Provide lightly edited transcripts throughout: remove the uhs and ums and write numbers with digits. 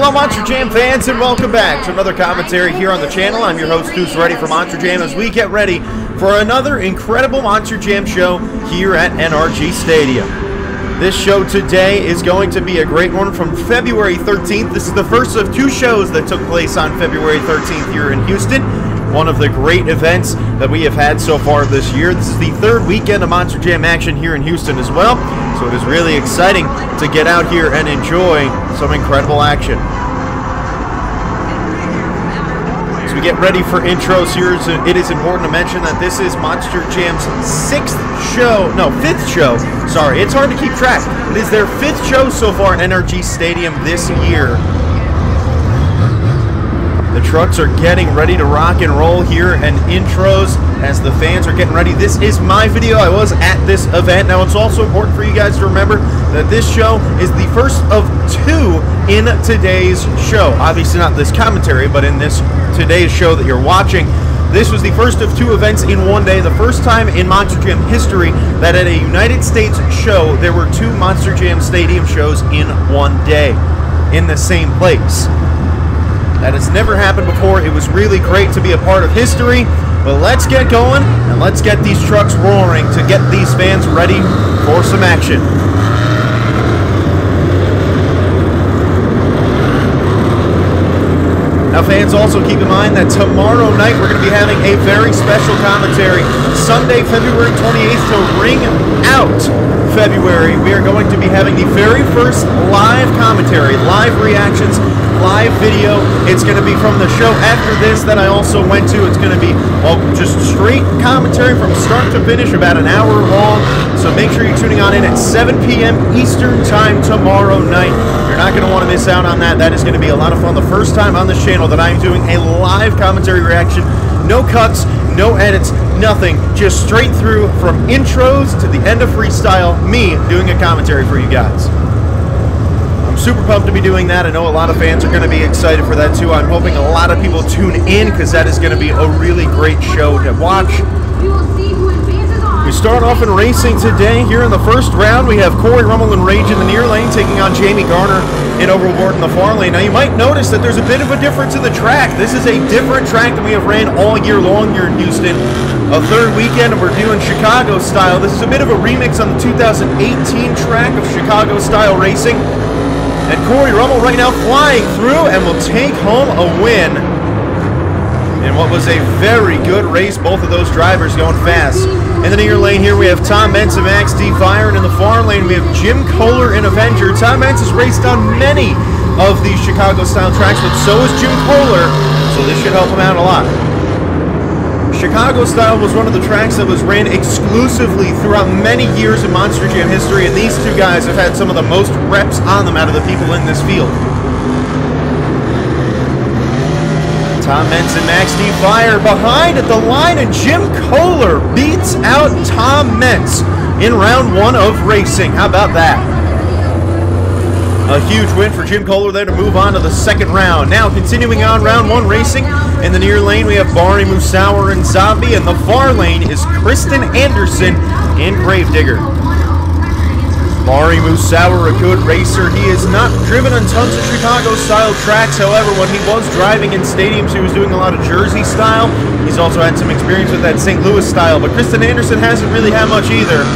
Hello Monster Jam fans, and welcome back to another commentary here on the channel. I'm your host, Who's Ready for Monster Jam, as we get ready for another incredible Monster Jam show here at NRG Stadium. This show today is going to be a great one from February 13th. This is the first of two shows that took place on February 13th here in Houston. One of the great events that we have had so far this year. This is the third weekend of Monster Jam action here in Houston as well, so it is really exciting to get out here and enjoy some incredible action. As we get ready for intros here, it is important to mention that this is Monster Jam's fifth show. Sorry, it's hard to keep track. It is their fifth show so far at NRG Stadium this year. The trucks are getting ready to rock and roll here, and intros as the fans are getting ready. This is my video. I was at this event. Now, it's also important for you guys to remember that this show is the first of two in today's show. Obviously not this commentary, but in today's show that you're watching. This was the first of two events in one day. The first time in Monster Jam history that at a United States show, there were two Monster Jam Stadium shows in one day in the same place. That has never happened before. It was really great to be a part of history. But let's get going, and let's get these trucks roaring to get these fans ready for some action. Now, fans, also keep in mind that tomorrow night we're going to be having a very special commentary. Sunday, February 28th, to ring out February, we are going to be having the very first live commentary, live reactions, live video. It's going to be from the show after this that I also went to. It's going to be just straight commentary from start to finish, about an hour long. So make sure you're tuning on in at 7 p.m. Eastern Time tomorrow night. You're not going to want to miss out on that. That is going to be a lot of fun. The first time on this channel that I'm doing a live commentary reaction. No cuts, no edits, nothing. Just straight through from intros to the end of freestyle, me doing a commentary for you guys. Super pumped to be doing that. I know a lot of fans are going to be excited for that too. I'm hoping a lot of people tune in because that is going to be a really great show to watch. We start off in racing today. Here in the first round, we have Kohler and Rage in the near lane taking on Jamie Garner in Overboard in the far lane. Now, you might notice that there's a bit of a difference in the track. This is a different track than we have ran all year long here in Houston. A third weekend, and we're doing Chicago style. This is a bit of a remix on the 2018 track of Chicago style racing. And Kohler right now flying through and will take home a win in what was a very good race. Both of those drivers going fast. In the near lane here, we have Tom Meents and Max D. Fire, and in the far lane, we have Jim Kohler and Avenger. Tom Meents has raced on many of these Chicago-style tracks, but so is Jim Kohler, so this should help him out a lot. Chicago style was one of the tracks that was ran exclusively throughout many years of Monster Jam history, and these two guys have had some of the most reps on them out of the people in this field. Tom Meents and Max D. Fire behind at the line, and Jim Kohler beats out Tom Meents in round one of racing. How about that? A huge win for Jim Kohler there to move on to the second round. Now, continuing on round one racing. In the near lane, we have Barney Musauer and Zombie, and the far lane is Kristin Anderson and Gravedigger. Barney Musauer, a good racer. He has not driven on tons of Chicago-style tracks. However, when he was driving in stadiums, he was doing a lot of Jersey style. He's also had some experience with that St. Louis style, but Kristin Anderson hasn't really had much either.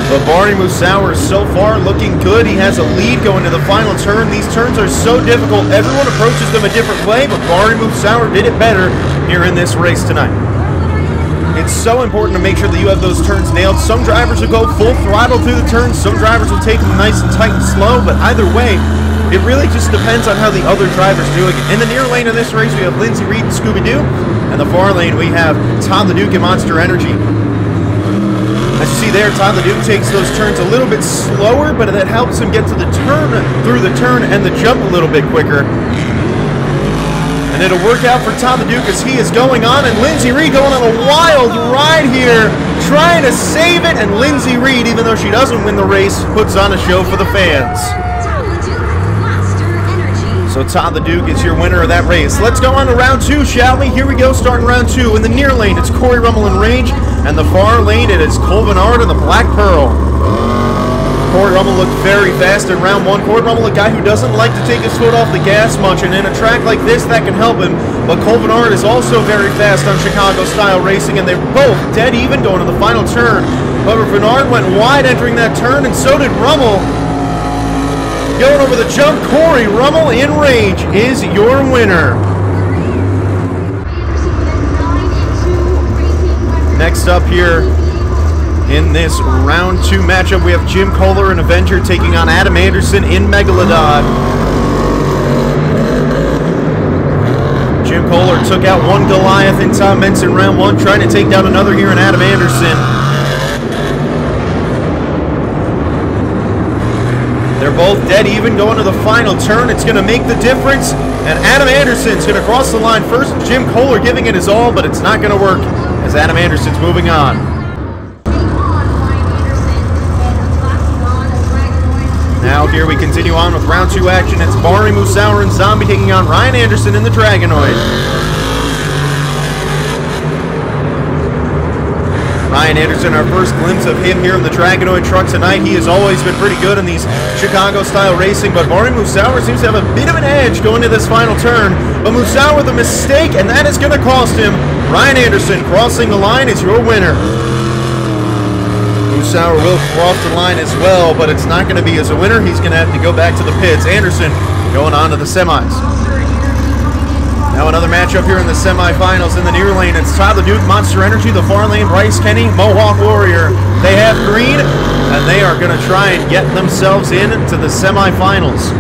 But Barney Musauer is so far looking good. He has a lead going to the final turn. These turns are so difficult. Everyone approaches them a different way, but Barney Musauer did it better here in this race tonight. It's so important to make sure that you have those turns nailed. Some drivers will go full throttle through the turns. Some drivers will take them nice and tight and slow, but either way, it really just depends on how the other driver's doing it. In the near lane of this race, we have Lindsey Reid and Scooby-Doo, and the far lane, we have Tom the Duke and Monster Energy. As you see there, Tom the Duke takes those turns a little bit slower, but that helps him get to the turn, through the turn and the jump a little bit quicker. And it'll work out for Tom the Duke as he is going on, and Lindsey Reid going on a wild ride here, trying to save it, and Lindsey Reid, even though she doesn't win the race, puts on a show for the fans. So Tom the Duke is your winner of that race. Let's go on to round two, shall we? Here we go, starting round two. In the near lane, it's Kohler and Rage, and the far lane, it is Colvin Ard and the Black Pearl. Corey Rummel looked very fast in round one. Corey Rummel, a guy who doesn't like to take his foot off the gas much, and in a track like this, that can help him. But Koehler is also very fast on Chicago-style racing, and they're both dead even going to the final turn. However, Bernard went wide entering that turn, and so did Rummel. Going over the jump, Corey Rummel in rage is your winner. Next up here in this round 2 matchup, we have Jim Kohler and Avenger taking on Adam Anderson in Megalodon. Jim Kohler took out one Goliath in Tom Meents in round 1, trying to take down another here in Adam Anderson. They're both dead even going to the final turn. It's going to make the difference, and Adam Anderson's going to cross the line first. Jim Kohler giving it his all, but it's not going to work as Adam Anderson's moving on. Now here we continue on with round 2 action. It's Barney Musauer and Zombie taking on Ryan Anderson in the Dragonoid. Ryan Anderson, our first glimpse of him here in the Dragonoid truck tonight. He has always been pretty good in these Chicago-style racing, but Barney Musauer seems to have a bit of an edge going to this final turn. But Musauer with a mistake, and that is going to cost him. Ryan Anderson crossing the line is your winner. Musauer will cross the line as well, but it's not going to be as a winner. He's going to have to go back to the pits. Anderson going on to the semis. Now another matchup here in the semifinals in the near lane. It's Tyler Duke, Monster Energy, the far lane, Bryce Kenny, Mohawk Warrior. They have green, and they are going to try and get themselves into the semifinals.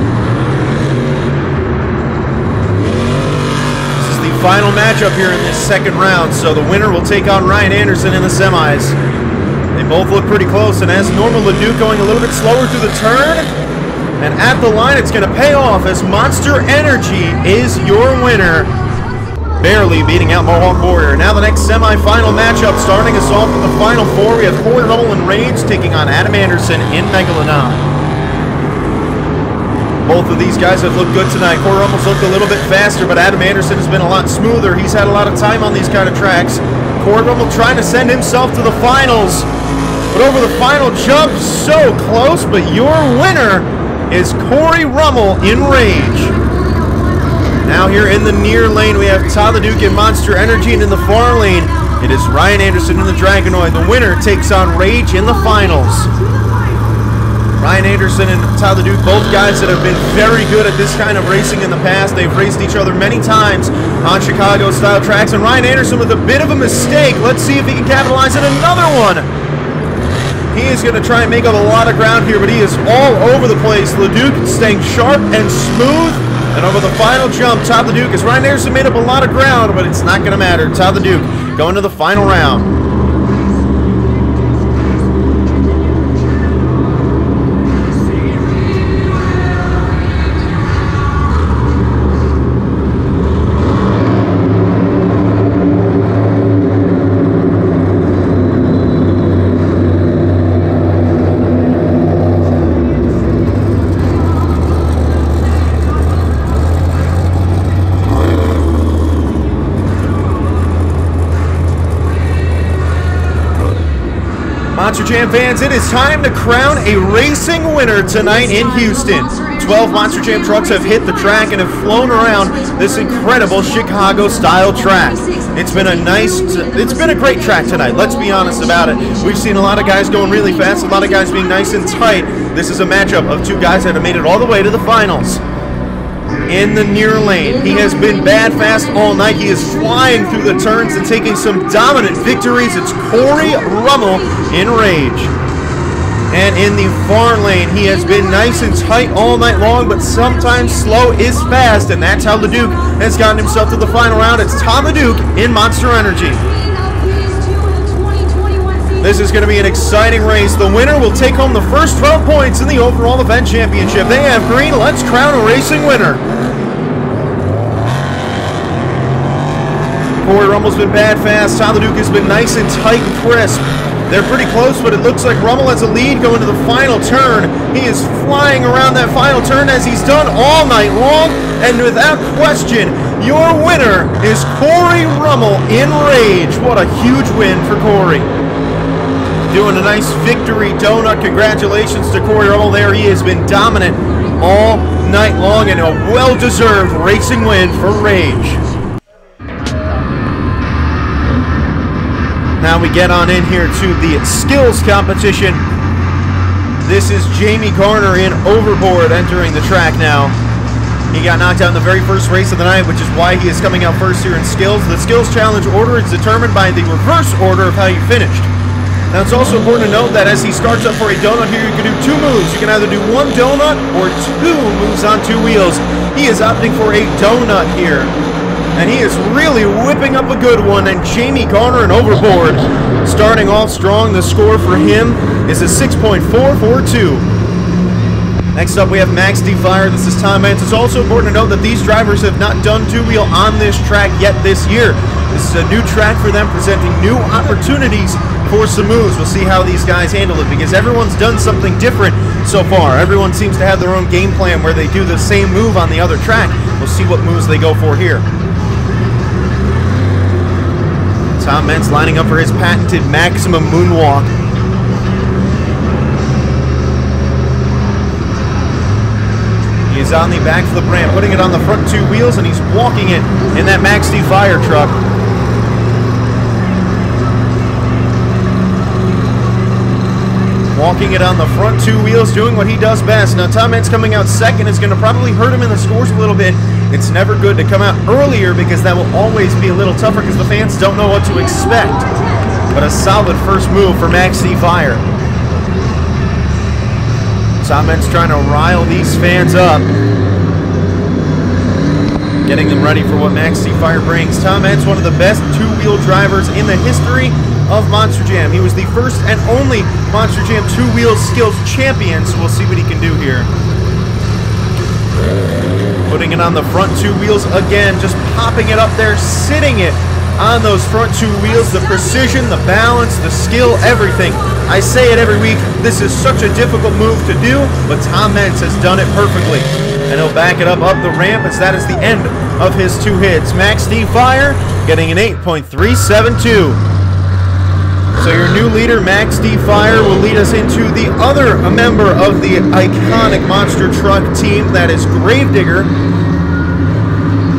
This is the final matchup here in this second round, so the winner will take on Ryan Anderson in the semis. They both look pretty close, and as normal, LeDuc going a little bit slower through the turn. And at the line, it's going to pay off as Monster Energy is your winner. Barely beating out Mohawk Warrior. Now the next semi-final matchup, starting us off with the final 4. We have Corey Rummel and Rage taking on Adam Anderson in Megalodon. Both of these guys have looked good tonight. Corey Rummel's looked a little bit faster, but Adam Anderson has been a lot smoother. He's had a lot of time on these kind of tracks. Corey Rummel trying to send himself to the finals. But over the final jump, so close, but your winner is Corey Rummel in Rage. Now here in the near lane, we have Tyler Duke and Monster Energy, and in the far lane, it is Ryan Anderson in the Dragonoid. The winner takes on Rage in the finals. Ryan Anderson and Tyler Duke, both guys that have been very good at this kind of racing in the past. They've raced each other many times on Chicago-style tracks, and Ryan Anderson with a bit of a mistake. Let's see if he can capitalize on another one. He is going to try and make up a lot of ground here, but he is all over the place. LeDuc staying sharp and smooth. And over the final jump, Todd LeDuc, as Ryan Anderson made up a lot of ground, but it's not going to matter. Todd LeDuc going to the final round. Monster Jam fans, it is time to crown a racing winner tonight in Houston. 12 Monster Jam trucks have hit the track and have flown around this incredible Chicago-style track. It's been a great track tonight, let's be honest about it. We've seen a lot of guys going really fast, a lot of guys being nice and tight. This is a matchup of 2 guys that have made it all the way to the finals. In the near lane, he has been bad fast all night. He is flying through the turns and taking some dominant victories. It's Corey Rummel in Rage. And in the far lane, he has been nice and tight all night long, but sometimes slow is fast, and that's how LeDuc has gotten himself to the final round. It's Tom LeDuc in Monster Energy. This is going to be an exciting race. The winner will take home the first 12 points in the overall event championship. They have green. Let's crown a racing winner. Corey Rummel's been bad fast. Tyler Duke has been nice and tight and crisp. They're pretty close, but it looks like Rummel has a lead going to the final turn. He is flying around that final turn as he's done all night long. And without question, your winner is Corey Rummel in Rage. What a huge win for Corey. doing a nice victory donut. Congratulations to Koehler there. He has been dominant all night long, and a well-deserved racing win for Rage. Now we get on in here to the skills competition. This is Jamie Garner in Overboard entering the track now. He got knocked out in the very first race of the night, which is why he is coming out first here in skills. The skills challenge order is determined by the reverse order of how you finished. Now it's also important to note that as he starts up for a donut here, you can do two moves. You can either do one donut or two moves on two wheels. He is opting for a donut here. And he is really whipping up a good one. And Jamie Garner and Overboard starting off strong. The score for him is a 6.442. Next up, we have Max D Fire. This is Tom Mance. It's also important to note that these drivers have not done two-wheel on this track yet this year. This is a new track for them, presenting new opportunities for some moves. We'll see how these guys handle it, because everyone's done something different so far. Everyone seems to have their own game plan where they do the same move on the other track. We'll see what moves they go for here. Tom Mance lining up for his patented maximum moonwalk. He's on the back flip ramp, putting it on the front two wheels, and he's walking it in that Max D Fire truck. Walking it on the front two wheels, doing what he does best. Now Tom Mance coming out second is going to probably hurt him in the scores a little bit. It's never good to come out earlier, because that will always be a little tougher because the fans don't know what to expect. But a solid first move for Max D Fire. Tom Mance trying to rile these fans up, getting them ready for what Max D Fire brings. Tom Mance, one of the best two-wheel drivers in the history of Monster Jam. He was the first and only Monster Jam two-wheel skills champion, so we'll see what he can do here. Putting it on the front two wheels again, just popping it up there, sitting it on those front two wheels. The precision, the balance, the skill, everything. I say it every week, this is such a difficult move to do, but Tom Mance has done it perfectly. And he'll back it up the ramp, as that is the end of his two hits. Max D Fire getting an 8.372. So your new leader, Max D Fire, will lead us into the other member of the iconic monster truck team, that is Gravedigger,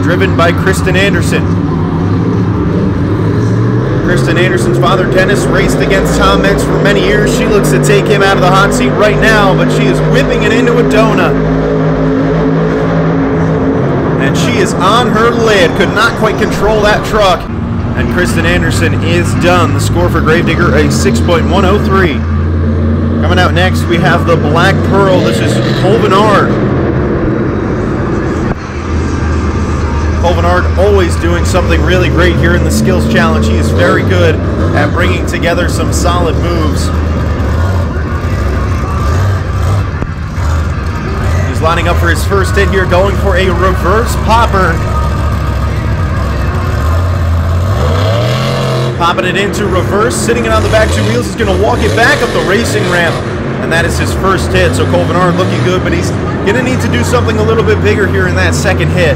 driven by Kristin Anderson. Kristin Anderson's father, Dennis, raced against Tom Mance for many years. She looks to take him out of the hot seat right now, but she is whipping it into a donut. And she is on her lid, could not quite control that truck. And Kristin Anderson is done. The score for Gravedigger, a 6.103. Coming out next, we have the Black Pearl. This is Colvinard. Colvinard always doing something really great here in the Skills Challenge. He is very good at bringing together some solid moves. He's lining up for his first hit here, going for a reverse popper. Popping it into reverse, sitting it on the back two wheels. He's going to walk it back up the racing ramp, and that is his first hit. So Colvinard looking good, but he's going to need to do something a little bit bigger here in that second hit.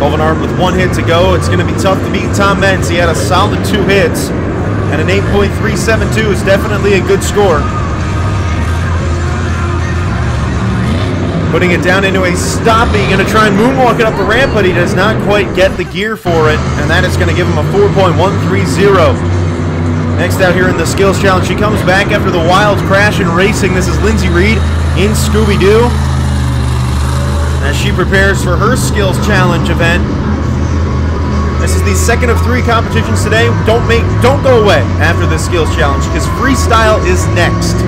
Colvinard with one hit to go. It's going to be tough to beat Tom Mance. He had a solid two hits, and an 8.372 is definitely a good score. Putting it down into a stoppie, going to try and moonwalk it up the ramp, but he does not quite get the gear for it, and that is going to give him a 4.130. Next out here in the Skills Challenge, she comes back after the wild crash in racing. This is Lindsey Reid in Scooby-Doo, as she prepares for her Skills Challenge event. This is the second of 3 competitions today. Don't go away after the Skills Challenge, because freestyle is next,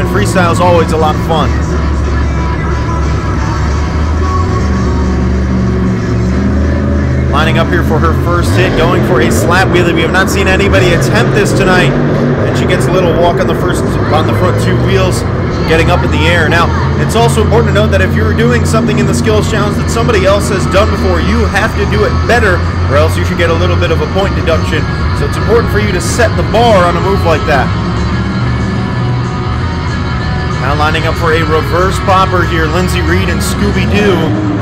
and freestyle is always a lot of fun. Lining up here for her first hit, going for a slap wheelie. We have not seen anybody attempt this tonight, and she gets a little walk on the front two wheels, getting up in the air. Now, it's also important to note that if you're doing something in the Skills Challenge that somebody else has done before, you have to do it better, or else you should get a little bit of a point deduction. So it's important for you to set the bar on a move like that. Now lining up for a reverse popper here, Lindsey Reid and Scooby-Doo.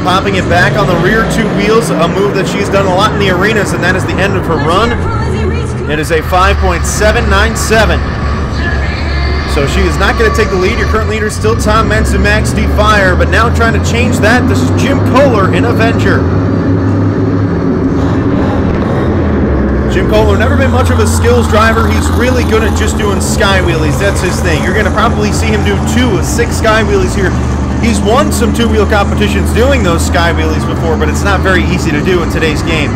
popping it back on the rear two wheels, a move that she's done a lot in the arenas, and that is the end of her run. It is a 5.797. So she is not going to take the lead. Your current leader is still Tom Meents and Max D. Fire, but now trying to change that. This is Jim Kohler in Avenger. Jim Kohler, never been much of a skills driver. He's really good at just doing sky wheelies. That's his thing. You're going to probably see him do 2 of 6 sky wheelies here. He's won some two-wheel competitions doing those sky wheelies before, but it's not very easy to do in today's game.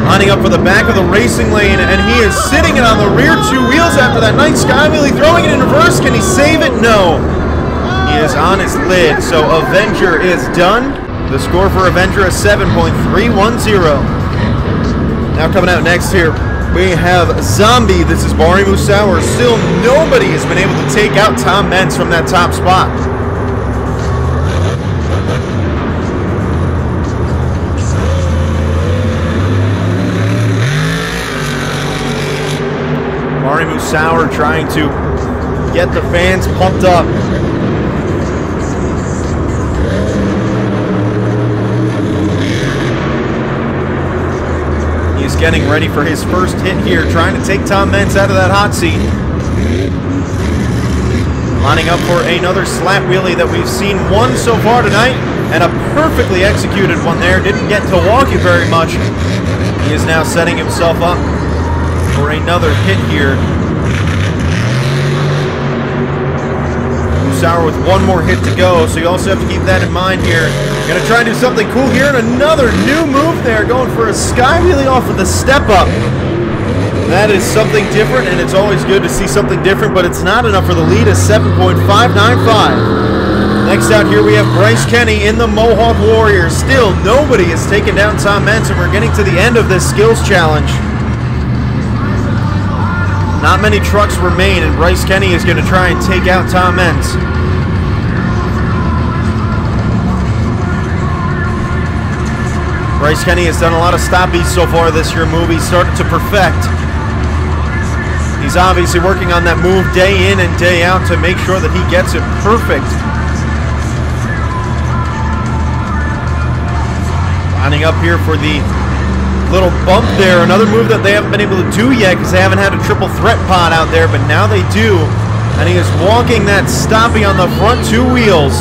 Lining up for the back of the racing lane, and he is sitting it on the rear two wheels after that nice sky wheelie, throwing it in reverse. Can he save it? No. He is on his lid, so Avenger is done. The score for Avenger is 7.310. Now coming out next here, we have Zombie. This is Barry Musauer. Still nobody has been able to take out Tom Meents from that top spot. Barry Musauer trying to get the fans pumped up. He's getting ready for his first hit here, trying to take Tom Meents out of that hot seat. Lining up for another slap wheelie that we've seen one so far tonight, and a perfectly executed one there. Didn't get to walk it very much. He is now setting himself up for another hit here. Musauer with one more hit to go, so you also have to keep that in mind here. Gonna try and do something cool here, and another new move there, going for a sky wheelie off of the step up. That is something different, and it's always good to see something different, but it's not enough for the lead at 7.595. Next out here we have Bryce Kenny in the Mohawk Warrior. Still nobody has taken down Tom Meents, and we're getting to the end of this skills challenge. Not many trucks remain, and Bryce Kenny is going to try and take out Tom Meents. Bryce Kenny has done a lot of stoppies so far this year. Move he's started to perfect. He's obviously working on that move day in and day out to make sure that he gets it perfect. Lining up here for the little bump there. Another move that they haven't been able to do yet because they haven't had a triple threat pod out there, but now they do. And he is walking that stoppie on the front two wheels.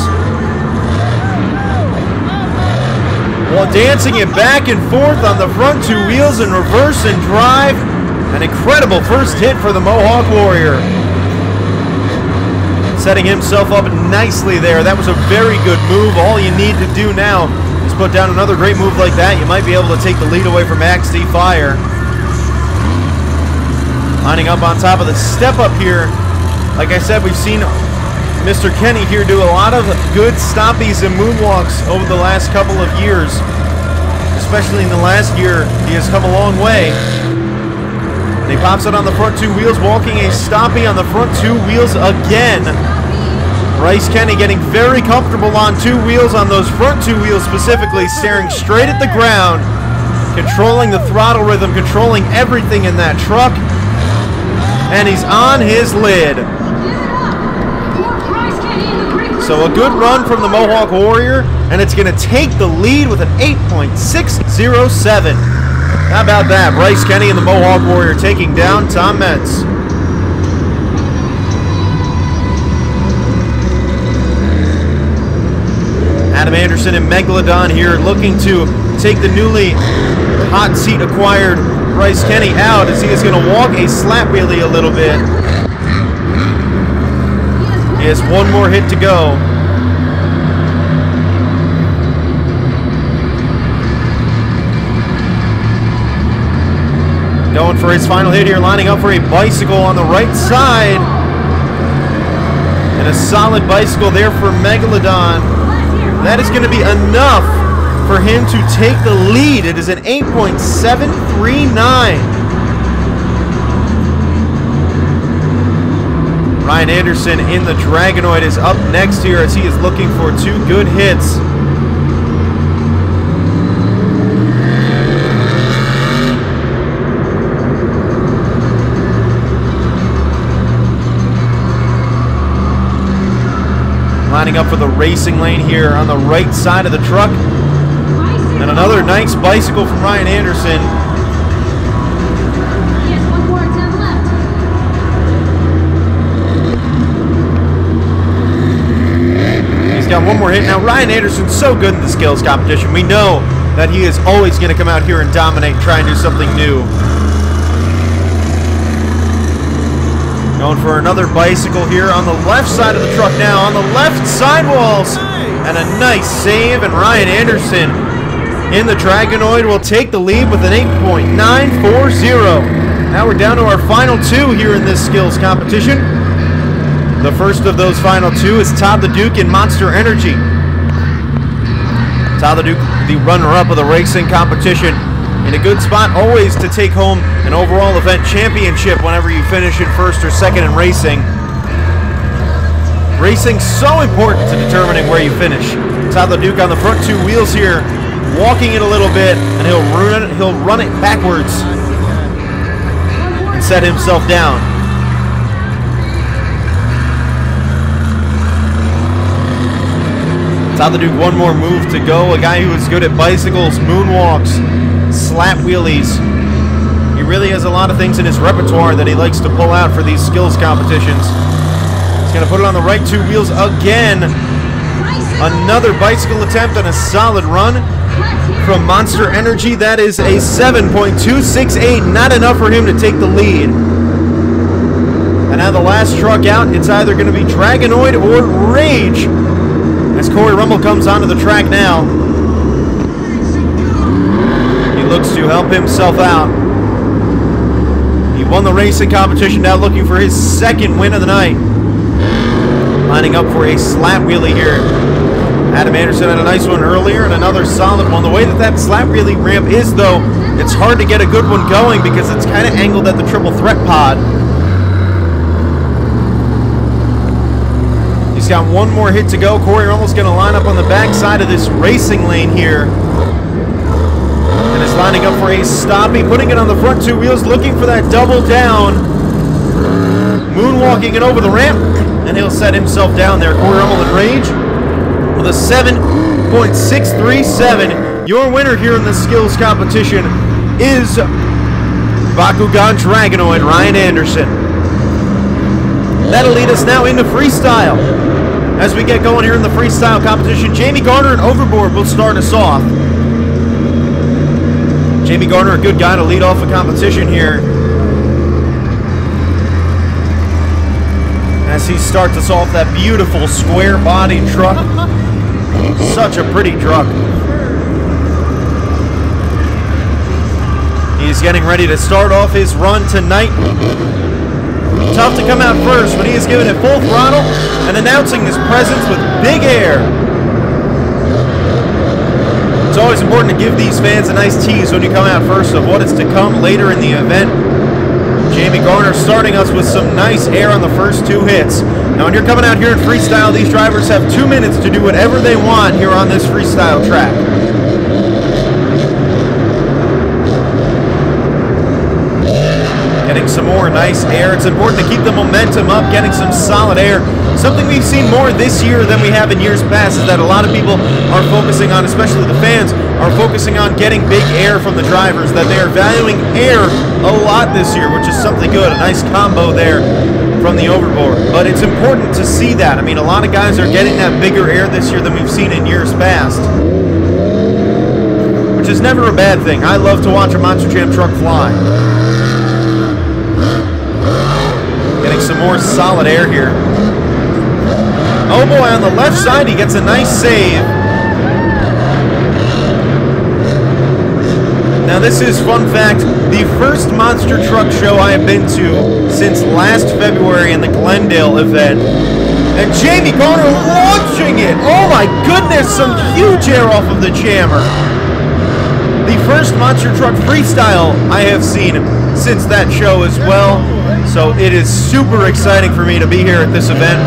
While dancing it back and forth on the front two wheels in reverse and drive. An incredible first hit for the Mohawk Warrior. Setting himself up nicely there. That was a very good move. All you need to do now is put down another great move like that. You might be able to take the lead away from Max D. Fire. Lining up on top of the step up here. Like I said, we've seen Mr. Kenny here do a lot of good stoppies and moonwalks over the last couple of years. Especially in the last year, he has come a long way. And he pops it on the front two wheels, walking a stoppie on the front two wheels again. Bryce Kenny getting very comfortable on two wheels, on those front two wheels specifically, staring straight at the ground, controlling the throttle rhythm, controlling everything in that truck. And he's on his lid. So a good run from the Mohawk Warrior, and it's going to take the lead with an 8.607. How about that? Bryce Kenny and the Mohawk Warrior taking down Tom Meents. Adam Anderson and Megalodon here looking to take the newly hot seat acquired Bryce Kenny out as he is going to walk a slap wheelie a little bit. He has one more hit to go. Going for his final hit here, lining up for a bicycle on the right side. And a solid bicycle there for Megalodon. That is going to be enough for him to take the lead. It is an 8.739. Ryan Anderson in the Dragonoid is up next here as he is looking for two good hits. lining up for the racing lane here on the right side of the truck. And another nice bicycle from Ryan Anderson. He's got one more hit. Now, Ryan Anderson's so good in the skills competition. We know that he is always going to come out here and dominate and try and do something new. Going for another bicycle here on the left side of the truck now, on the left sidewalls. And a nice save, and Ryan Anderson in the Dragonoid will take the lead with an 8.940. Now we're down to our final two here in this skills competition. The first of those final two is Todd the Duke in Monster Energy. Todd the Duke, the runner-up of the racing competition, in a good spot always to take home an overall event championship whenever you finish in first or second in racing. Racing's so important to determining where you finish. Todd the Duke on the front two wheels here, walking it a little bit, and he'll run it backwards and set himself down. Todd the Duke, one more move to go. A guy who is good at bicycles, moonwalks, slap wheelies. He really has a lot of things in his repertoire that he likes to pull out for these skills competitions. He's going to put it on the right two wheels again. Another bicycle attempt and a solid run from Monster Energy. That is a 7.268. Not enough for him to take the lead. And now the last truck out, it's either going to be Dragonoid or Rage. As Corey Rummel comes onto the track now. He looks to help himself out. He won the racing competition, now looking for his second win of the night. Lining up for a slap wheelie here. Adam Anderson had a nice one earlier and another solid one. The way that slap wheelie ramp is, though, it's hard to get a good one going because it's kind of angled at the triple threat pod. He's got one more hit to go. Corey Rummel's going to line up on the back side of this racing lane here. And is lining up for a stoppie, putting it on the front two wheels, looking for that double down. Moonwalking it over the ramp, and he'll set himself down there. Corey Rummel in Rage with a 7.637. Your winner here in the skills competition is Bakugan Dragonoid, Ryan Anderson. That'll lead us now into freestyle. As we get going here in the freestyle competition, Jamie Garner and Overboard will start us off. Jamie Garner, a good guy to lead off a competition here. As he starts us off, that beautiful square-bodied truck. Such a pretty truck. He's getting ready to start off his run tonight. Tough to come out first, but he is giving it full throttle and announcing his presence with big air. It's always important to give these fans a nice tease when you come out first of what is to come later in the event. Jamie Garner starting us with some nice air on the first two hits. Now, when you're coming out here in freestyle, these drivers have 2 minutes to do whatever they want here on this freestyle track. Getting some more nice air. It's important to keep the momentum up, getting some solid air. Something we've seen more this year than we have in years past is that a lot of people are focusing on, especially the fans, are focusing on getting big air from the drivers, that they are valuing air a lot this year, which is something good. A nice combo there from the Overboard. But it's important to see that. I mean, a lot of guys are getting that bigger air this year than we've seen in years past, which is never a bad thing. I love to watch a Monster Jam truck fly. Getting some more solid air here. Oh boy, on the left side, he gets a nice save. Now this is, fun fact, the first monster truck show I have been to since last February in the Glendale event. And Jamie Garner launching it! Oh my goodness, some huge air off of the jammer. The first monster truck freestyle I have seen since that show as well. So it is super exciting for me to be here at this event.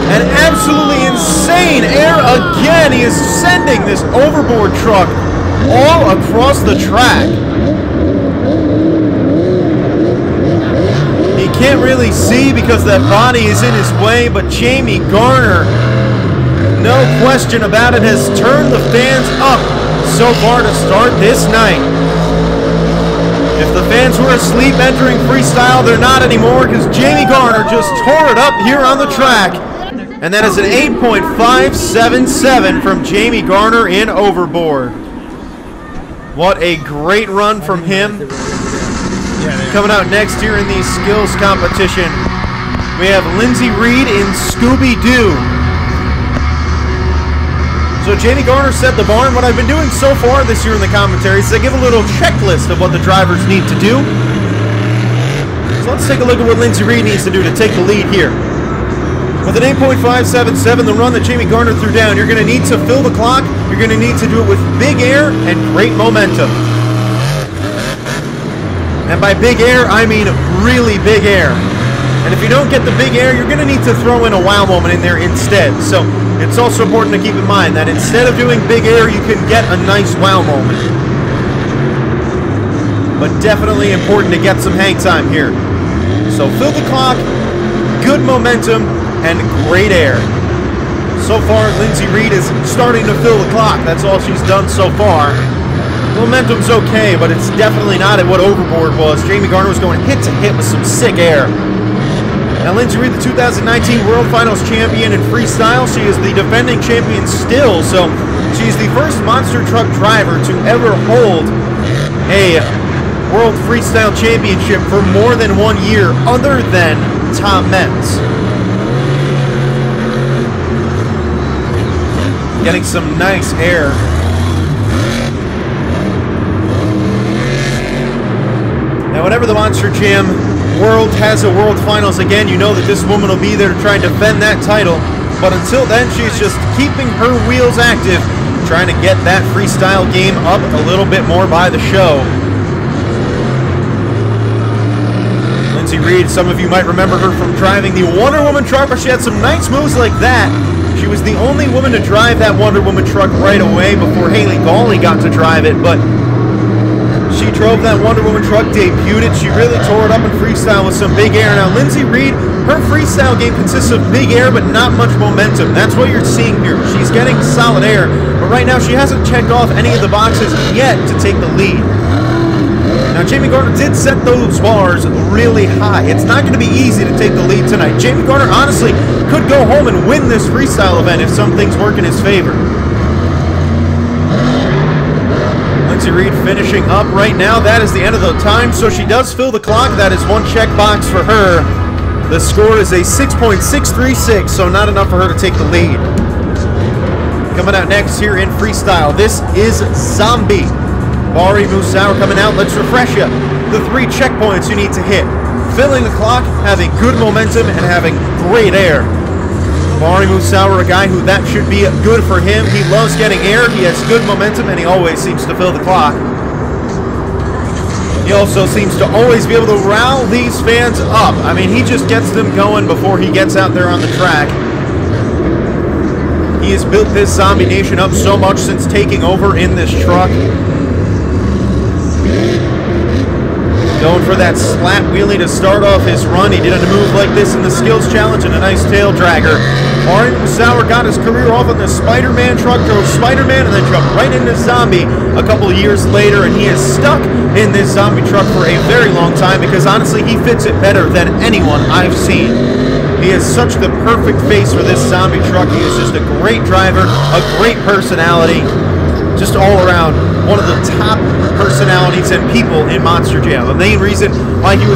And absolutely insane air again. He is sending this Overboard truck all across the track. He Can't really see because that body is in his way, but Jamie Garner, no question about it, has turned the fans up so far to start this night. If the fans were asleep entering freestyle, they're not anymore because Jamie Garner just tore it up here on the track. And that is an 8.577 from Jamie Garner in overboard. What a great run from him. Coming out next here in the skills competition, we have Lindsey Reid in Scooby-Doo. So Jamie Garner set the bar, and what I've been doing so far this year in the commentary is I give a little checklist of what the drivers need to do. So let's take a look at what Lindsey Reid needs to do to take the lead here. With an 8.577, the run that Jamie Garner threw down, you're going to need to fill the clock. You're going to need to do it with big air and great momentum. And by big air, I mean really big air. And if you don't get the big air, you're going to need to throw in a wow moment in there instead. So it's also important to keep in mind that instead of doing big air, you can get a nice wow moment. But definitely important to get some hang time here. So fill the clock, good momentum, and great air. So far, Lindsey Reid is starting to fill the clock. That's all she's done so far. Momentum's okay, but it's definitely not at what overboard was. Jamie Garner was going hit to hit with some sick air. Now, Lindsey Reid, the 2019 World Finals champion in freestyle. She is the defending champion still, so she's the first monster truck driver to ever hold a World Freestyle Championship for more than 1 year, other than Tom Metz. Getting some nice air. Now, whenever the Monster Jam World has a World Finals again, you know that this woman will be there to try and defend that title. But until then, she's just keeping her wheels active, trying to get that freestyle game up a little bit more by the show. Lindsey Reid, some of you might remember her from driving the Wonder Woman truck, but she had some nice moves like that. She was the only woman to drive that Wonder Woman truck right away before Haley Gawley got to drive it, but she drove that Wonder Woman truck, debuted it. She really tore it up in freestyle with some big air. Now, Lindsey Reid, her freestyle game consists of big air, but not much momentum. That's what you're seeing here. She's getting solid air, but right now she hasn't checked off any of the boxes yet to take the lead. Now, Jamie Garner did set those bars really high. It's not going to be easy to take the lead tonight. Jamie Garner, honestly, could go home and win this freestyle event if some things work in his favor. Lindsey Reid finishing up right now. That is the end of the time, so she does fill the clock. That is one check box for her. The score is a 6.636, so not enough for her to take the lead. Coming out next here in freestyle, this is Zombie. Bari Musauer coming out. Let's refresh you. The 3 checkpoints you need to hit: filling the clock, having good momentum, and having great air. Bari Musauer, a guy who that should be good for him. He loves getting air, he has good momentum, and he always seems to fill the clock. He also seems to always be able to rile these fans up. I mean, he just gets them going before he gets out there on the track. He has built this Zombie Nation up so much since taking over in this truck. Going for that slap wheelie to start off his run. He did a move like this in the skills challenge and a nice tail dragger. Bari Musauer got his career off on the Spider-Man truck, drove Spider-Man, and then jumped right into Zombie a couple of years later, and he is stuck in this Zombie truck for a very long time because honestly he fits it better than anyone I've seen. He has such the perfect face for this Zombie truck. He is just a great driver, a great personality, just all around one of the top personalities and people in Monster Jam. The main reason why he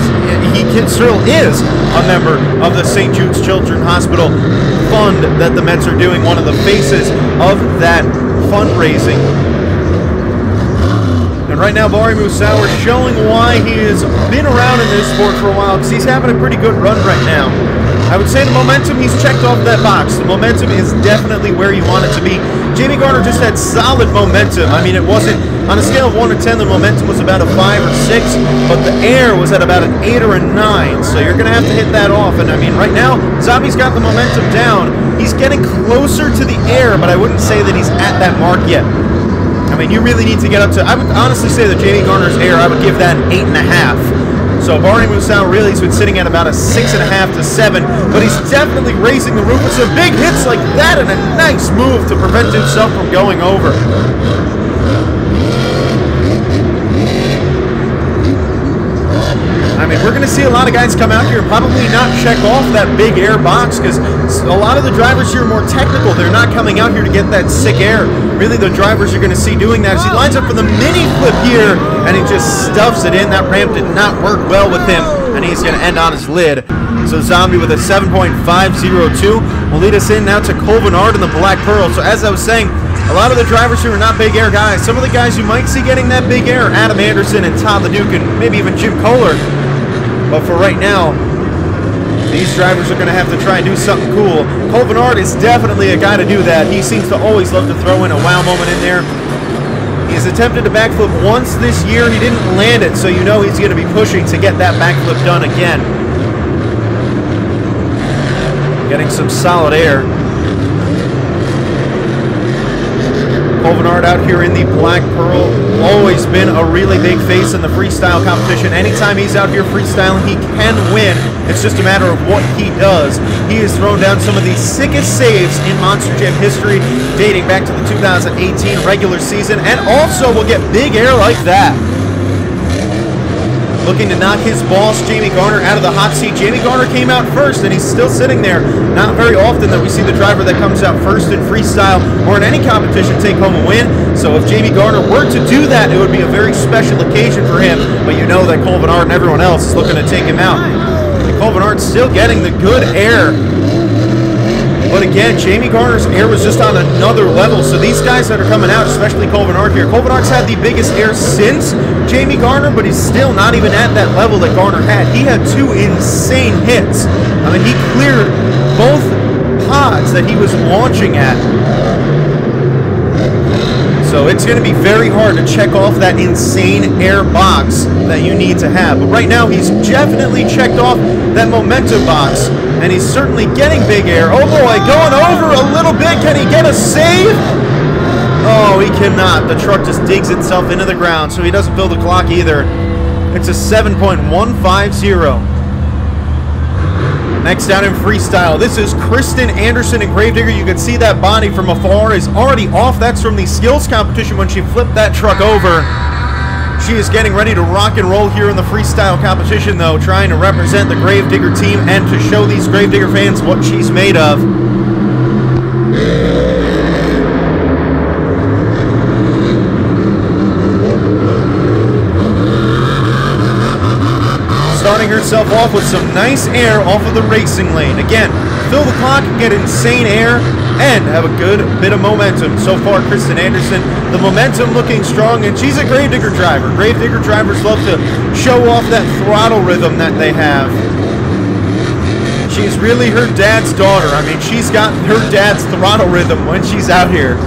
still is a member of the St. Jude's Children's Hospital fund that the Mets are doing, one of the faces of that fundraising. And right now, Bari Musauer showing why he has been around in this sport for a while, because he's having a pretty good run right now. I would say the momentum, he's checked off that box. The momentum is definitely where you want it to be. Jamie Garner just had solid momentum. I mean, it wasn't, on a scale of 1 to 10, the momentum was about a 5 or 6, but the air was at about an 8 or a 9, so you're going to have to hit that off. And I mean, right now, Zombie's got the momentum down. He's getting closer to the air, but I wouldn't say that he's at that mark yet. I mean, you really need to get up to, I would honestly say that Jamie Garner's air, I would give that an 8.5. So barring moves out, really, he's been sitting at about a 6.5 to 7, but he's definitely raising the roof with some big hits like that and a nice move to prevent himself from going over. I mean, we're going to see a lot of guys come out here and probably not check off that big air box because a lot of the drivers here are more technical. They're not coming out here to get that sick air. Really, the drivers you're going to see doing that is he lines up for the mini flip here and he just stuffs it in. That ramp did not work well with him and he's going to end on his lid. So Zombie with a 7.502 will lead us in now to Koehler in the Black Pearl. So as I was saying, a lot of the drivers here are not big air guys. Some of the guys you might see getting that big air, Adam Anderson and Todd the Duke and maybe even Jim Kohler. But for right now, these drivers are going to have to try and do something cool. Koehler is definitely a guy to do that. He seems to always love to throw in a wow moment in there. He's attempted a backflip once this year. He didn't land it, so you know he's going to be pushing to get that backflip done again. Getting some solid air. Koehler out here in the Black Pearl, always been a really big face in the freestyle competition. Anytime he's out here freestyling, he can win. It's just a matter of what he does. He has thrown down some of the sickest saves in Monster Jam history, dating back to the 2018 regular season, and also will get big air like that. Looking to knock his boss, Jamie Garner, out of the hot seat. Jamie Garner came out first, and he's still sitting there. Not very often that we see the driver that comes out first in freestyle or in any competition take home a win. So if Jamie Garner were to do that, it would be a very special occasion for him. But you know that Koehler and everyone else is looking to take him out. And Koehler still getting the good air. But again, Jamie Garner's air was just on another level. So these guys that are coming out, especially Koehler here, Koehler's had the biggest air since Jamie Garner, but he's still not even at that level that Garner had. He had 2 insane hits. I mean, he cleared both pods that he was launching at. So it's going to be very hard to check off that insane air box that you need to have. But right now, he's definitely checked off that momentum box. And he's certainly getting big air. Oh boy, going over a little bit. Can he get a save? Oh, he cannot. The truck just digs itself into the ground, so he doesn't fill the clock either. It's a 7.150. Next down in freestyle, this is Kristin, Anderson, and Gravedigger. You can see that body from afar is already off. That's from the skills competition when she flipped that truck over. She is getting ready to rock and roll here in the freestyle competition, though, trying to represent the Gravedigger team and to show these Gravedigger fans what she's made of. Starting herself off with some nice air off of the racing lane. Again, fill the clock, get insane air, and have a good bit of momentum. So far, Kristin Anderson, the momentum looking strong, and she's a Gravedigger driver. Gravedigger drivers love to show off that throttle rhythm that they have. She's really her dad's daughter. I mean, she's got her dad's throttle rhythm when she's out here.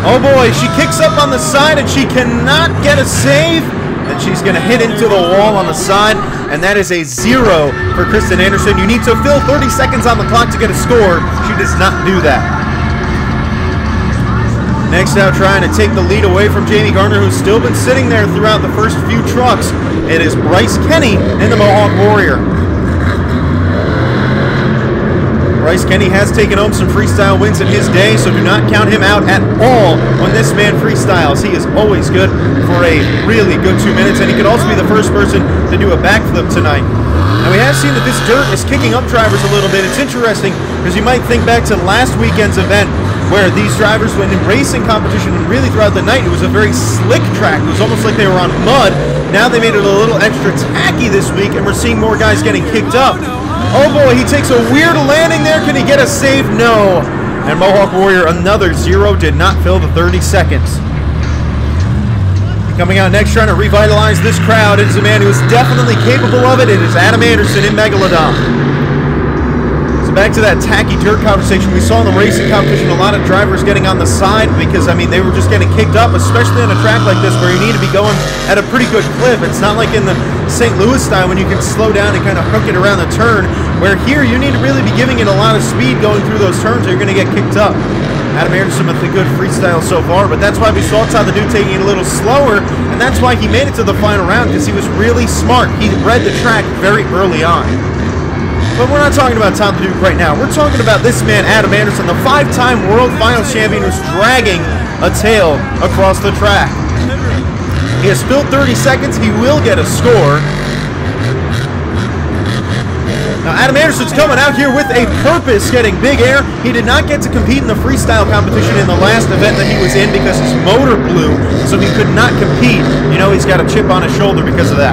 Oh boy, she kicks up on the side, and she cannot get a save. And she's going to hit into the wall on the side, and that is a 0 for Kristin Anderson. You need to fill 30 seconds on the clock to get a score. She does not do that. Next out, trying to take the lead away from Jamie Garner, who's still been sitting there throughout the first few trucks. It is Bryce Kenny in the Mohawk Warrior. Bryce Kenny has taken home some freestyle wins in his day, so do not count him out at all when this man freestyles. He is always good for a really good 2 minutes, and he could also be the first person to do a backflip tonight. Now, we have seen that this dirt is kicking up drivers a little bit. It's interesting because you might think back to last weekend's event where these drivers went in racing competition and really throughout the night, it was a very slick track. It was almost like they were on mud. Now they made it a little extra tacky this week, and we're seeing more guys getting kicked up. Oh boy, he takes a weird landing there. Can he get a save? No. And Mohawk Warrior, another 0, did not fill the 30 seconds. Coming out next, trying to revitalize this crowd, it is a man who is definitely capable of it. It is Adam Anderson in Megalodon. So back to that tacky dirt conversation. We saw in the racing competition a lot of drivers getting on the side because, I mean, they were just getting kicked up, especially on a track like this where you need to be going at a pretty good clip. It's not like in the St. Louis style when you can slow down and kind of hook it around the turn, where here you need to really be giving it a lot of speed going through those turns or you're going to get kicked up. Adam Anderson with a good freestyle so far, but that's why we saw Todd the Dude taking it a little slower, and and that's why he made it to the final round, because he was really smart. He read the track very early on. But we're not talking about Tom the Duke right now. We're talking about this man, Adam Anderson, the 5-time World Finals champion who's dragging a tail across the track. He has spilled 30 seconds. He will get a score. Now, Adam Anderson's coming out here with a purpose, getting big air. He did not get to compete in the freestyle competition in the last event that he was in because his motor blew, so he could not compete. You know, he's got a chip on his shoulder because of that.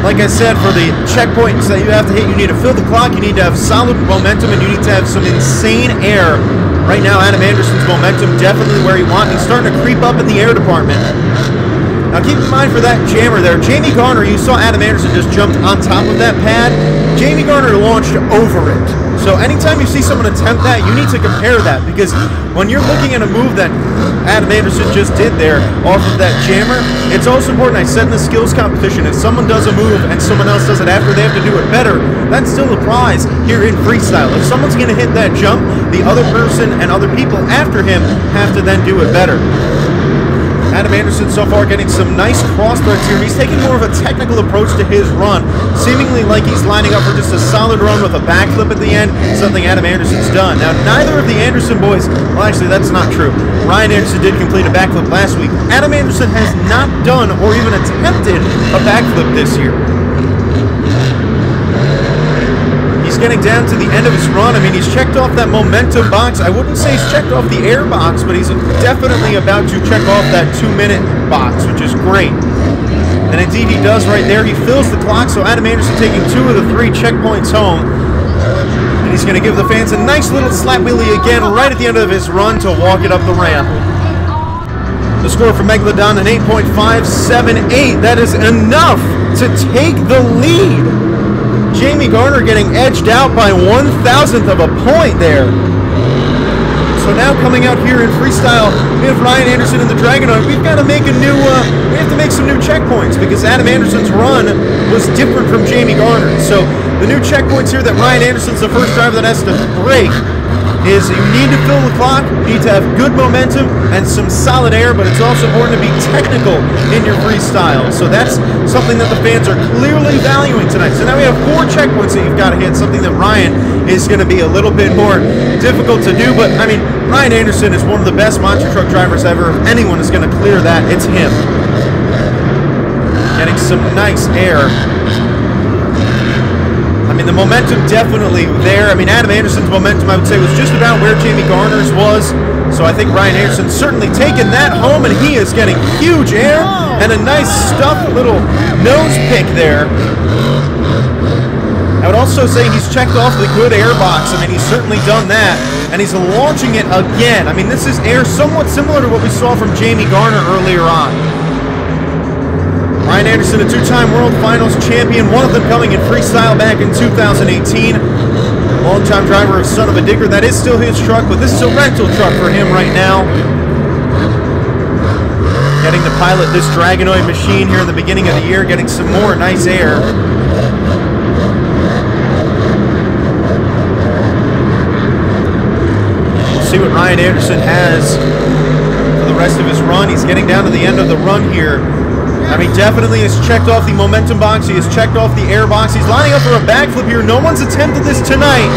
Like I said, for the checkpoints that you have to hit, you need to fill the clock, you need to have solid momentum, and you need to have some insane air. Right now, Adam Anderson's momentum definitely where you want. He's starting to creep up in the air department. Now keep in mind for that jammer there, Jamie Garner, you saw Adam Anderson just jumped on top of that pad. Jamie Garner launched over it. So anytime you see someone attempt that, you need to compare that, because when you're looking at a move that Adam Anderson just did there off of that jammer, it's also important, I said in the skills competition, if someone does a move and someone else does it after, they have to do it better. That still applies here in freestyle. If someone's going to hit that jump, the other person and other people after him have to then do it better. Adam Anderson so far getting some nice cross threads here. He's taking more of a technical approach to his run, seemingly like he's lining up for just a solid run with a backflip at the end, something Adam Anderson's done. Now, neither of the Anderson boys, well, actually, that's not true. Ryan Anderson did complete a backflip last week. Adam Anderson has not done or even attempted a backflip this year. He's getting down to the end of his run. I mean, he's checked off that momentum box. I wouldn't say he's checked off the air box, but he's definitely about to check off that 2-minute box, which is great. And indeed he does right there. He fills the clock, so Adam Anderson taking 2 of the 3 checkpoints home. And he's going to give the fans a nice little slap wheelie again right at the end of his run to walk it up the ramp. The score for Megalodon, an 8.578. That is enough to take the lead. Jamie Garner getting edged out by 1/1000th of a point there. So now coming out here in freestyle, we have Ryan Anderson in the Dragonoid. We've got to make a new, we have to make some new checkpoints, because Adam Anderson's run was different from Jamie Garner's. So the new checkpoints here that Ryan Anderson's the first driver that has to break is you need to fill the clock, you need to have good momentum and some solid air, but it's also important to be technical in your freestyle. So that's something that the fans are clearly valuing tonight. So now we have 4 checkpoints that you've got to hit, something that Ryan is going to be a little bit more difficult to do. But, I mean, Ryan Anderson is one of the best monster truck drivers ever. If anyone is going to clear that, it's him. Getting some nice air. I mean, the momentum definitely there. I mean, Adam Anderson's momentum, I would say, was just about where Jamie Garner's was. So I think Ryan Anderson's certainly taken that home, and he is getting huge air and a nice stuffed little nose pick there. I would also say he's checked off the good air box. I mean, he's certainly done that, and he's launching it again. I mean, this is air somewhat similar to what we saw from Jamie Garner earlier on. Ryan Anderson, a 2-time World Finals champion, one of them coming in freestyle back in 2018. Long-time driver of Son of a Digger. That is still his truck, but this is a rental truck for him right now. Getting to pilot this Dragonoid machine here in the beginning of the year, getting some more nice air. We'll see what Ryan Anderson has for the rest of his run. He's getting down to the end of the run here. I mean, definitely has checked off the momentum box. He has checked off the air box. He's lining up for a backflip here. No one's attempted this tonight.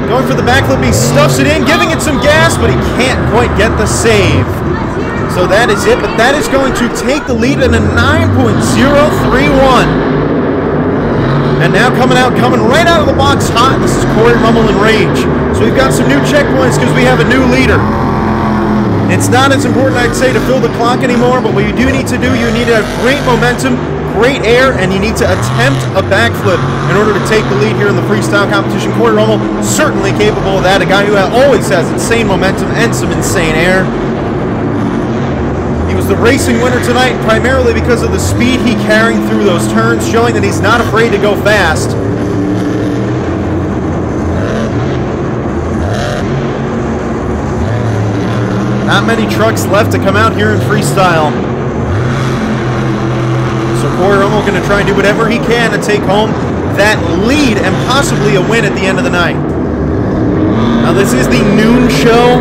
Going for the backflip. He stuffs it in, giving it some gas, but he can't quite get the save. So that is it, but that is going to take the lead in a 9.031. And now coming right out of the box hot, this is Corey Rummel and Rage. So we've got some new checkpoints because we have a new leader. It's not as important, I'd say, to fill the clock anymore, but what you do need to do, you need to have great momentum, great air, and you need to attempt a backflip in order to take the lead here in the freestyle competition. Corey Rummel, certainly capable of that, a guy who always has insane momentum and some insane air. He was the racing winner tonight, primarily because of the speed he carried through those turns, showing that he's not afraid to go fast. Not many trucks left to come out here in freestyle. So Corey Rummel going to try and do whatever he can to take home that lead and possibly a win at the end of the night. Now this is the noon show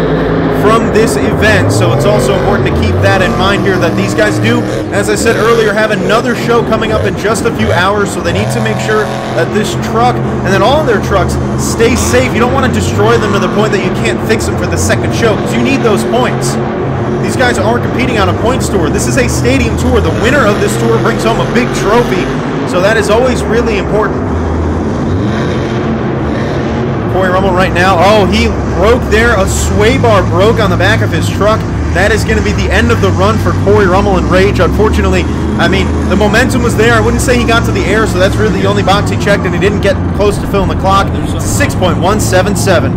from this event. So it's also important to keep that in mind here, that these guys do, as I said earlier, have another show coming up in just a few hours, so they need to make sure that this truck and then all of their trucks stay safe. You don't want to destroy them to the point that you can't fix them for the second show, because you need those points. These guys aren't competing on a points tour. This is a stadium tour. The winner of this tour brings home a big trophy, so that is always really important. Corey Rummel right now. Oh, he broke there. A sway bar broke on the back of his truck. That is going to be the end of the run for Corey Rummel and Rage. Unfortunately, I mean, the momentum was there. I wouldn't say he got to the air, so that's really the only box he checked, and he didn't get close to filling the clock. It's 6.177.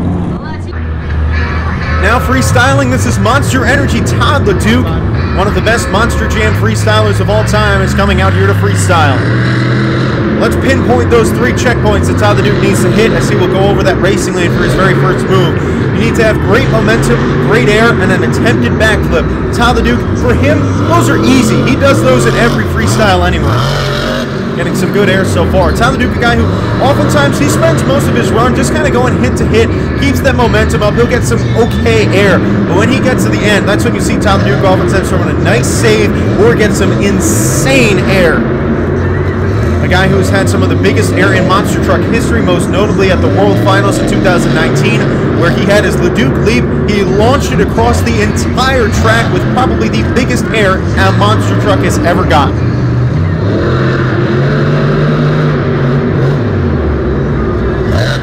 Now freestyling, this is Monster Energy. Todd LeDuc, one of the best Monster Jam freestylers of all time, is coming out here to freestyle. Let's pinpoint those 3 checkpoints that Todd LeDuc needs to hit, as he will go over that racing lane for his very first move. You need to have great momentum, great air, and an attempted backflip. Todd LeDuc, for him, those are easy. He does those in every freestyle anyway. Getting some good air so far. Todd LeDuc, a guy who oftentimes he spends most of his run just kind of going hit to hit, keeps that momentum up. He'll get some okay air, but when he gets to the end, that's when you see Todd LeDuc oftentimes throwing a nice save or get some insane air. A guy who's had some of the biggest air in monster truck history, most notably at the World Finals in 2019, where he had his LeDuc leap. He launched it across the entire track with probably the biggest air a monster truck has ever gotten.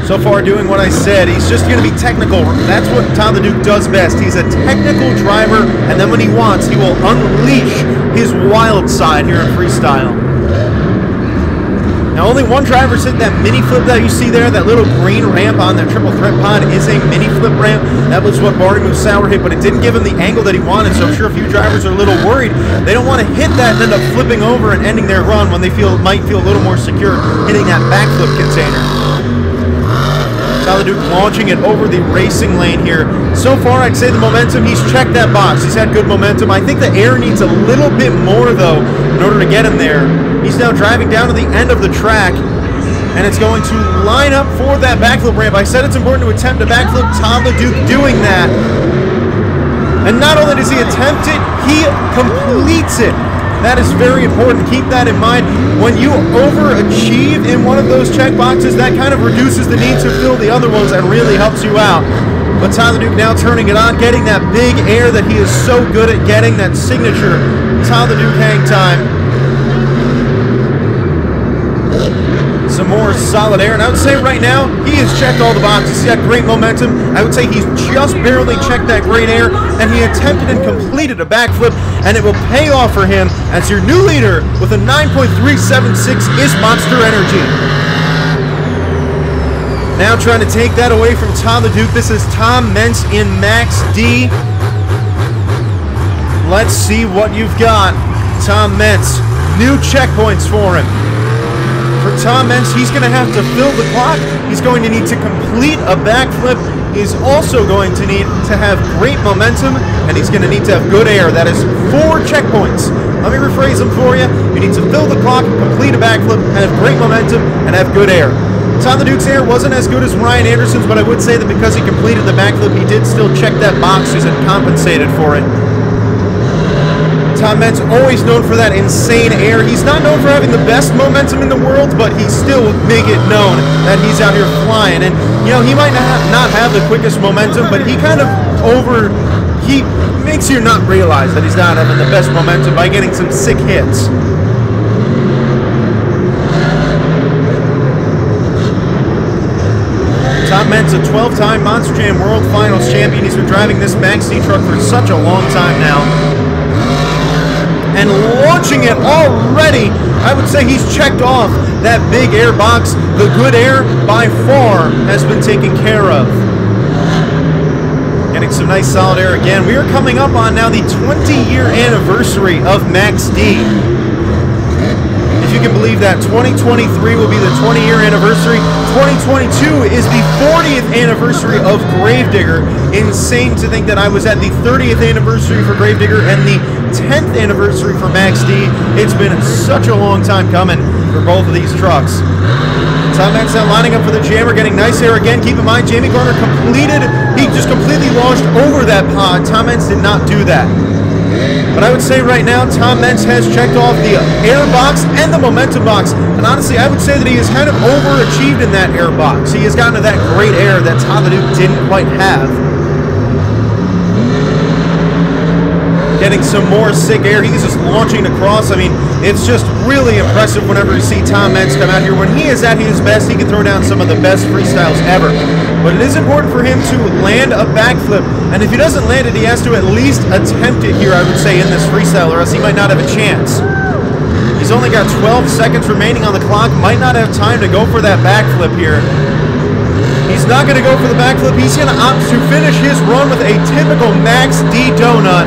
So far doing what I said, he's just going to be technical. That's what Todd LeDuc does best. He's a technical driver, and then when he wants, he will unleash his wild side here in freestyle. Now, only one driver's hit that mini flip that you see there. That little green ramp on that triple threat pod is a mini flip ramp. That was what Barty Musauer hit, but it didn't give him the angle that he wanted, so I'm sure a few drivers are a little worried. They don't want to hit that and end up flipping over and ending their run when they might feel a little more secure hitting that backflip container. Todd LeDuc launching it over the racing lane here. So far, I'd say the momentum, he's checked that box. He's had good momentum. I think the air needs a little bit more, though, in order to get him there. He's now driving down to the end of the track, and it's going to line up for that backflip ramp. I said it's important to attempt a backflip. Todd LeDuc doing that. And not only does he attempt it, he completes it. That is very important. Keep that in mind. When you overachieve in one of those check boxes, that kind of reduces the need to fill the other ones and really helps you out. But Todd LeDuc now turning it on, getting that big air that he is so good at getting, that signature Todd LeDuc hang time. Some more solid air, and I would say right now, he has checked all the boxes. He's got great momentum. I would say he's just barely checked that great air, and he attempted and completed a backflip, and it will pay off for him as your new leader with a 9.376 is Monster Energy. Now trying to take that away from Todd LeDuc, this is Tom Mentz in Max D. Let's see what you've got. Tom Mentz, new checkpoints for him. For Tom Mentz, he's going to have to fill the clock. He's going to need to complete a backflip. He's also going to need to have great momentum, and he's going to need to have good air. That is 4 checkpoints. Let me rephrase them for you. You need to fill the clock, complete a backflip, have great momentum, and have good air. Todd LeDuc's air wasn't as good as Ryan Anderson's, but I would say that because he completed the backflip, he did still check that box and compensated for it. Tom Mentz always known for that insane air. He's not known for having the best momentum in the world, but he still will make it known that he's out here flying. And, you know, he might not have the quickest momentum, but he kind of he makes you not realize that he's not having the best momentum by getting some sick hits. Tom Mentz, a 12-time Monster Jam World Finals champion. He's been driving this Max D truck for such a long time now. And launching it already, I would say he's checked off that big air box. The good air, by far, has been taken care of. Getting some nice solid air again. We are coming up on now the 20-year anniversary of Max D. If you can believe that, 2023 will be the 20-year anniversary. 2022 is the 40th anniversary of Gravedigger. Insane to think that I was at the 30th anniversary for Gravedigger and the 10th anniversary for Max D. It's been such a long time coming for both of these trucks. Tom Meents now lining up for the jammer, getting nice air again. Keep in mind, Jamie Garner he just completely launched over that pod. Tom Meents did not do that. But I would say right now, Tom Meents has checked off the air box and the momentum box. And honestly, I would say that he has kind of overachieved in that air box. He has gotten to that great air that Tom the Duke didn't quite have. Getting some more sick air. He's just launching across. I mean, it's just really impressive whenever you see Tom Meents come out here. When he is at his best, he can throw down some of the best freestyles ever. But it is important for him to land a backflip. And if he doesn't land it, he has to at least attempt it here, I would say, in this freestyle, or else he might not have a chance. He's only got 12 seconds remaining on the clock. Might not have time to go for that backflip here. He's not going to go for the backflip. He's going to opt to finish his run with a typical Max D donut.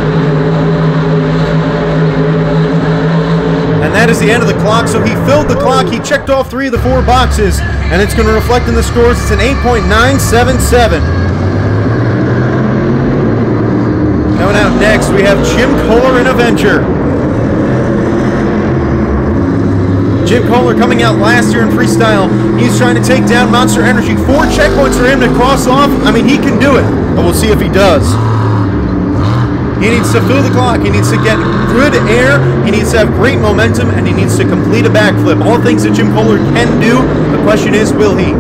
And that is the end of the clock, so he filled the clock. He checked off 3 of the 4 boxes, and it's going to reflect in the scores. It's an 8.977. Coming out next, we have Jim Kohler and Avenger. Jim Kohler coming out last year in freestyle. He's trying to take down Monster Energy. 4 checkpoints for him to cross off. I mean, he can do it, but we'll see if he does. He needs to fill the clock. He needs to get good air. He needs to have great momentum, and he needs to complete a backflip. All things that Jim Kohler can do. The question is, will he?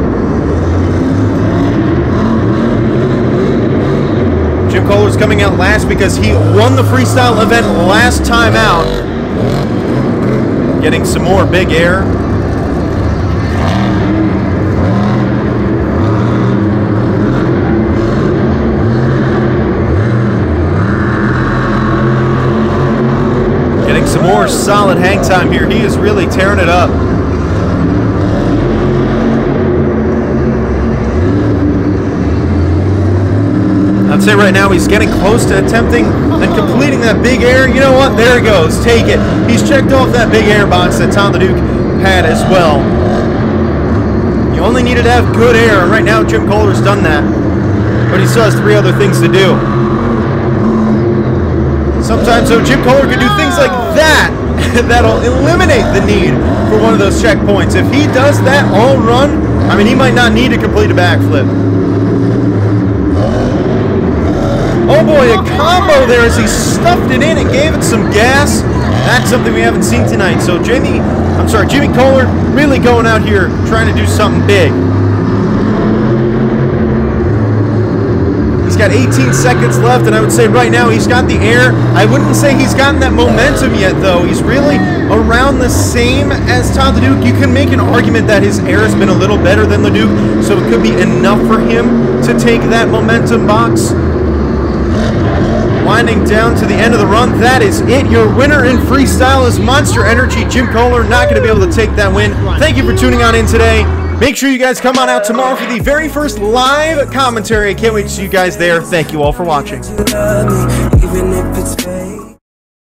Jim Kohler's coming out last because he won the freestyle event last time out. Getting some more big air. Some more solid hang time here. He is really tearing it up. I'd say right now he's getting close to attempting and completing that big air. You know what? There he goes. Take it. He's checked off that big air box that Tom the Duke had as well. You only needed to have good air, and right now Jim Kohler's done that. But he still has 3 other things to do. Sometimes, though, Jim Kohler can do things like that. That'll eliminate the need for one of those checkpoints. If he does that all run, I mean, he might not need to complete a backflip. Oh boy, a combo there as he stuffed it in and gave it some gas. That's something we haven't seen tonight. So Jimmy Kohler really going out here trying to do something big. Got 18 seconds left, and I would say right now he's got the air. I wouldn't say he's gotten that momentum yet, though. He's really around the same as Tom the Duke. You can make an argument that his air has been a little better than the Duke, so it could be enough for him to take that momentum box. Winding down to the end of the run, that is it. Your winner in freestyle is Monster Energy. Jim Kohler not going to be able to take that win. Thank you for tuning on in today. Make sure you guys come on out tomorrow for the very first live commentary. I can't wait to see you guys there. Thank you all for watching.